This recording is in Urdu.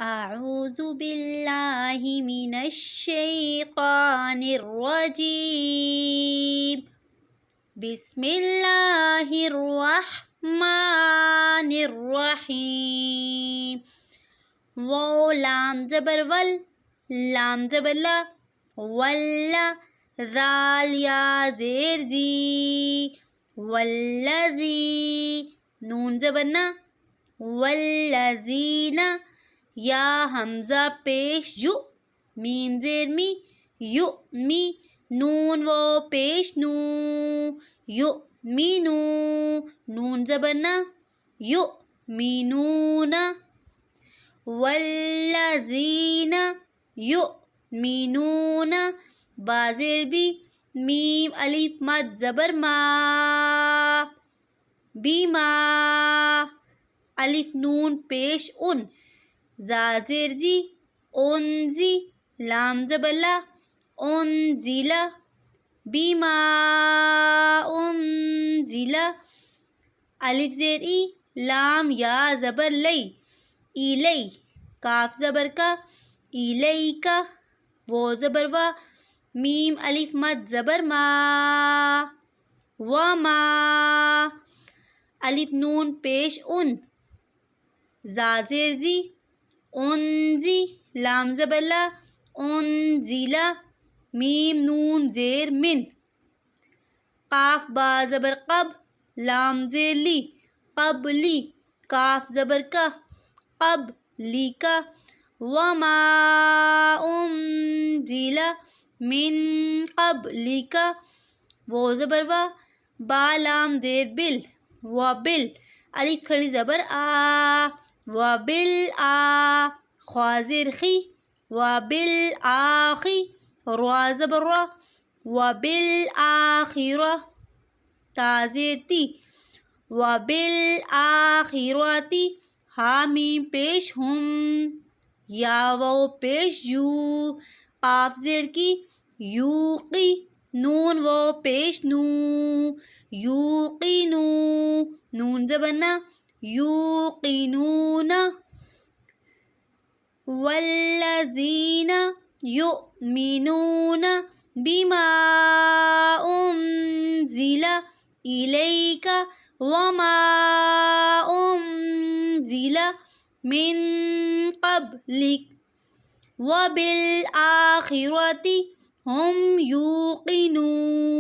اعوذ باللہ من الشیطان الرجیم بسم اللہ الرحمن الرحیم واو لام زبر ول لام زبر لا واللہ ذال یا زیر زی والذی نون زبر نا والذین یا حمزہ پیش یو میم زیر می یو می نون و پیش نو یو می نو نون زبر نا یو می نون والذین یو می نون با زیر بی میم الف مد زبر ما بیما الف نون پیش ان زا زیر زی انزی لام زبر لا انزیلا بیما انزیلا الف زیر ای لام یا زبر لئی ایلی کاف زبر کا ایلی کا وہ زبر وا میم الف مد زبر ما وما الف نون پیش ان زا زیر زی انزی لام زبر لا انزیلا میم نون زیر من قاف با زبر قب لام زیر لی قبلی کاف زبر کا قب لی کا وما انزیلا من قبلک وہ زبر وا با لام زیر بل و بل الف کھڑی زبر آ و بل آ خوا زیر خی و بل آخی را زبر را و بل آخرہ تا زیر تی و بل آخراتی ہا میم پیش ہم یا واو پیش یو قاف زیر کی یوقی نون واو پیش نو یوقینو نون زبر نا یوقینون والذین یؤمنون بما انزل الیک وما انزل من قبلک وبالآخرة هم یوقنون.